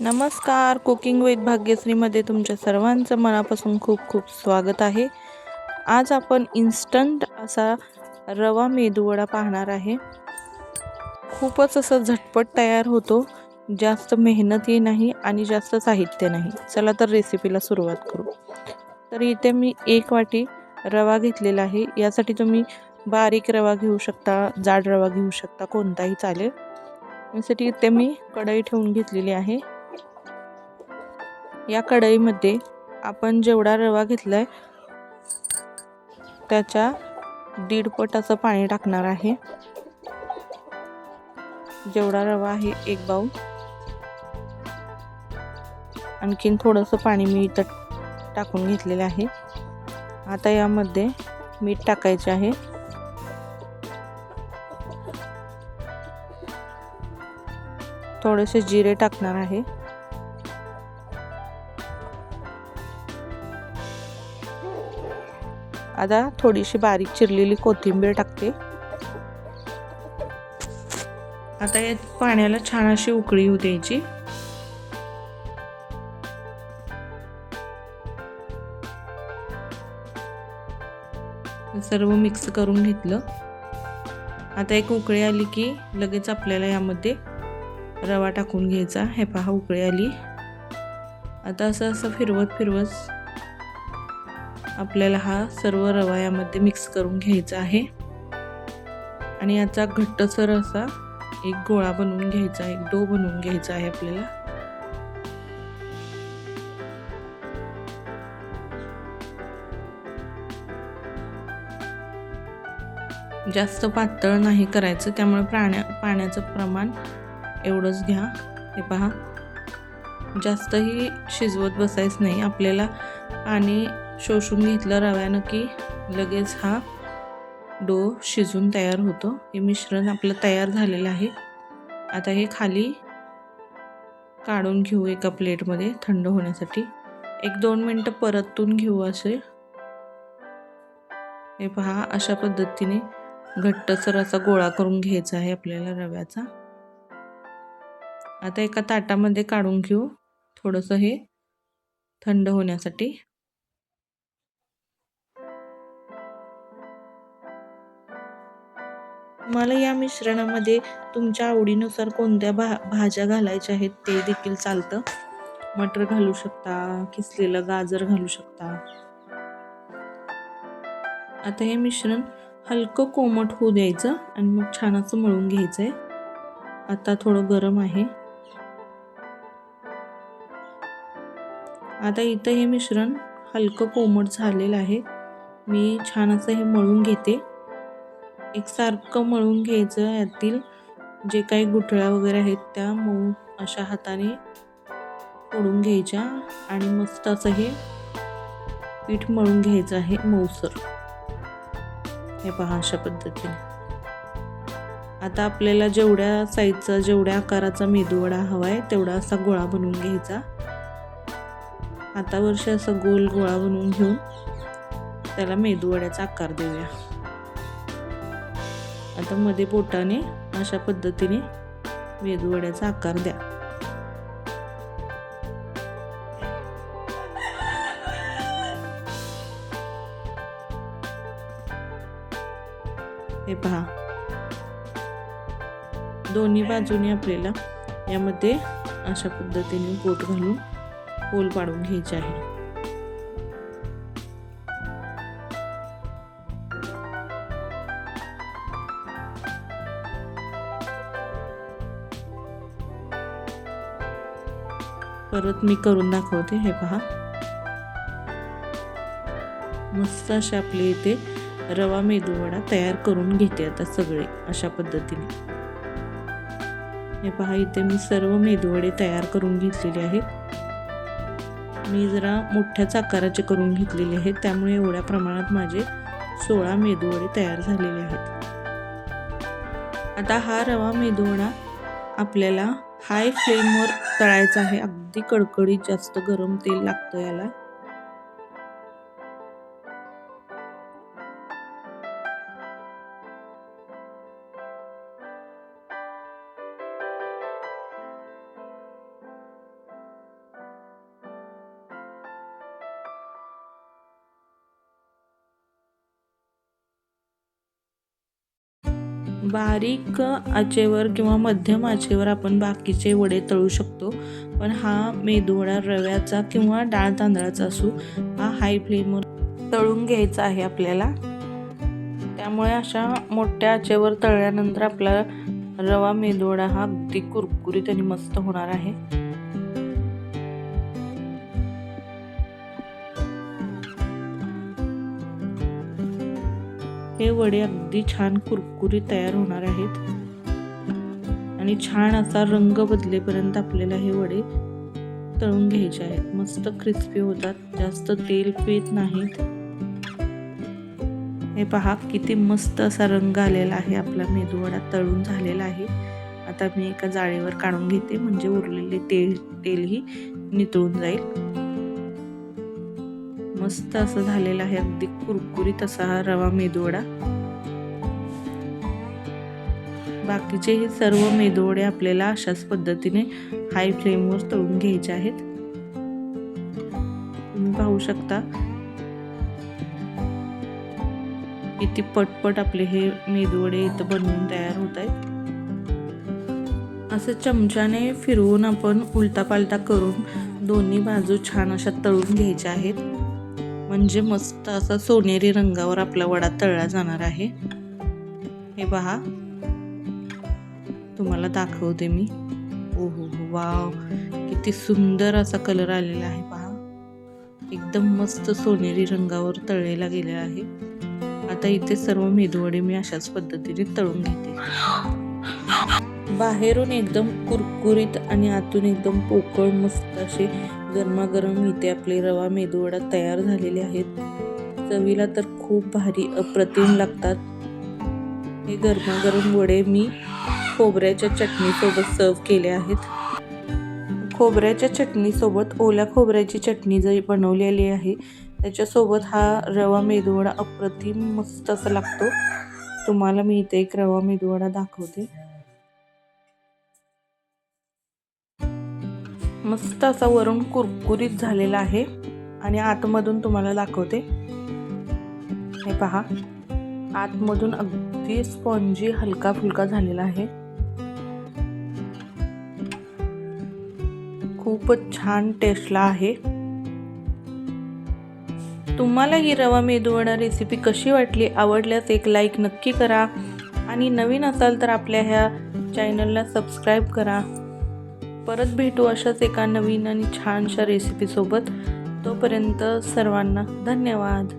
नमस्कार. Cooking with भाग्यश्रीमध्ये तुमच्या सर्वांचं मनापासून खूप खूप स्वागत आहे. आज आपण इन्स्टंट असा रवा मेदूवडा पाहणार आहे. खूपच असं झटपट तयार होतो, जास्त मेहनतही नाही आणि जास्त साहित्य नाही. चला तर रेसिपीला सुरुवात करू. तर इथे मी 1 वाटी रवा घेतलेला आहे. यासाठी तुम्ही बारीक रवा घेऊ शकता, जाड रवा घेऊ शकता, कोणताही चालेल. यासाठी इथे मी कढई ठेवून घेतलेली आहे. या कढईमध्ये आपण जेवढा रवा घेतलाय त्याच्या 1.5 पट असं पाणी टाकणार आहे. जेवढा रवा आहे 1 बाउल. आणखीन थोडंसं पाणी मी इथं टाकून घेतलेलं आहे. आता यामध्ये मीठ टाकायचे आहे. थोडेसे जिरे टाकणार आहे. आता थोडीशी बारीक चिरलेली कोथिंबीर टाकते. आता या पाण्याला छान अशी उकळी येऊ द्यायची. सर्व मिक्स करून घेतलं. आता एक उकळी आली की लगेच आपल्याला यामध्ये रवा टाकून घ्यायचा. हे पहा उकळी आली. आता असं फिरवत आपल्याला हा सर्व रवा यामध्ये मिक्स करून घ्यायचा आहे आणि याचा घट्टसर असा एक गोळा बनवून घ्यायचा आहे, एक डो बनवून घ्यायचा आहे आपल्याला. जास्त पातळ नाही करायचं, त्यामुळे पाण्याचं प्रमाण एवढंच घ्या. हे पहा, जास्तही शिजवत बसायचं नाही. आपल्याला पाणी शोषून घेतलं रव्यानं की लगेच हा डो शिजून तयार होतो. हे मिश्रण आपलं तयार झालेलं आहे. आता हे खाली काढून घेऊ एका प्लेटमध्ये थंड होण्यासाठी. 1-2 मिनिटं परतून घेऊ असे. हे पहा, अशा पद्धतीने घट्टसर असा गोळा करून घ्यायचा आहे आपल्याला रव्याचा. आता एका ताटामध्ये काढून घेऊ थोडंसं हे थंड होण्यासाठी. तुम्हाला या मिश्रणामध्ये तुमच्या आवडीनुसार कोणत्या भाज्या घालायच्या आहेत ते देखील चालतं. मटर घालू शकता, किसलेलं गाजर घालू शकता. आता हे मिश्रण हलकं कोमट होऊ द्यायचं आणि मग छान असं मळून घ्यायचंय. आता थोडं गरम आहे. आता इथं हे मिश्रण हलकं कोमट झालेलं आहे. मी छान असं हे मळून घेते. एकसारखं मळून घ्यायचं. यातील जे काही गुठळ्या वगैरे आहेत त्या मऊ अशा हाताने फोडून घ्यायच्या आणि मस्त असं हे पीठ मळून घ्यायचं आहे मऊसर. हे पहा, अशा पद्धतीने. आता आपल्याला जेवढ्या साईजचा, जेवढ्या आकाराचा मेदूवडा हवाय तेवढा असा गोळा बनवून घ्यायचा. हातावरशी असा गोल गोळा बनवून घेऊन त्याला मेदूवड्याचा आकार देऊया. आता मध्ये बोटाने अशा पद्धतीने मेदूवड्याचा आकार द्या. हे पहा, दोन्ही बाजूने आपल्याला यामध्ये अशा पद्धतीने बोट घालून होल पाडून घ्यायचे आहे. परत मी करून दाखवते. हे पहा, मस्त असे आपले इथे रवा मेदूवडा तयार करून घेते आता सगळे अशा पद्धतीने. हे पहा, इथे मी सर्व मेदूवडे तयार करून घेतलेले आहेत. मी जरा मोठ्याच आकाराचे करून घेतलेले आहेत, त्यामुळे एवढ्या प्रमाणात माझे 16 मेदूवडे तयार झालेले आहेत. आता हा रवा मेदूवडा आपल्याला हाय फ्लेमवर तळायचा आहे. अगदी कडकडीत जास्त गरम तेल लागतं याला. बारीक आचेवर किंवा मध्यम आचेवर आपण बाकीचे वडे तळू शकतो, पण हा मेदूवडा रव्याचा किंवा डाळ तांदळाचा असू, हा हाय फ्लेमवर तळून घ्यायचा आहे आपल्याला. त्यामुळे अशा मोठ्या आचेवर तळल्यानंतर आपला रवा मेदूवडा हा अगदी कुरकुरीत आणि मस्त होणार आहे. हे वडे अगदी छान कुरकुरीत तयार होणार आहेत आणि छान असा रंग बदलेपर्यंत आपल्याला हे वडे तळून घ्यायचे आहेत. मस्त क्रिस्पी होतात, जास्त तेल पीत नाहीत. हे पहा किती मस्त असा रंग आलेला आहे. आपला मेदूवडा तळून झालेला आहे. आता मी एका जाळीवर काढून घेते, म्हणजे उरलेले तेलही नितळून जाईल. मस्त असं झालेला आहे, अगदी कुरकुरीत असा हा रवा मेदूवडा. बाकीचे हे सर्व मेदूवडे आपल्याला अशाच पद्धतीने हाय फ्लेमवर तळून घ्यायचे आहेत. तुम्ही पाहू शकता किती पटपट आपले हे मेदूवडे इथं बनवून तयार होत आहेत. असं चमच्याने फिरवून आपण उलटा पालटा करून दोन्ही बाजू छान अशा तळून घ्यायच्या आहेत, म्हणजे मस्त असा सोनेरी रंगावर आपला वडा तळला जाणार आहे. हे पहा, तुम्हाला दाखवते मी. ओहो वाव, किती सुंदर असा कलर आलेला आहे पहा. एकदम मस्त सोनेरी रंगावर तळलेला गेलेला आहे. आता इथे सर्व मेदूवडे मी अशाच पद्धतीने तळून घेते. बाहेरून एकदम कुरकुरीत आणि आतून एकदम पोकळ मस्त असे गरमागरम इथे आपले रवा मेदूवडा तयार झालेले आहेत. चवीला तर खूप भारी अप्रतिम लागतात. हे गरमागरम वडे मी खोबऱ्याच्या चटणीसोबत सर्व केले आहेत. खोबऱ्याच्या चटणीसोबत ओल्या खोबऱ्याची चटणी जरी बनवलेली आहे, त्याच्यासोबत हा रवा मेदूवडा अप्रतिम मस्त असा लागतो. तुम्हाला मी इथे एक रवा मेदूवडा दाखवते. मस्त असा वरून कुरकुरीत झालेला आहे आणि आतमधून तुम्हाला दाखवते. हे पहा, आतमधून अगदी स्पॉन्जी हलका फुलका झालेला आहे. खूपच छान टेस्टला आहे. तुम्हाला ही रवा मेदूवडा रेसिपी कशी वाटली? आवडल्यास एक लाईक नक्की करा आणि नवीन असाल तर आपल्या ह्या चॅनलला सबस्क्राईब करा. परत भेटू अशाच एका नवीन आणि छानशा रेसिपीसोबत. तोपर्यंत सर्वांना धन्यवाद.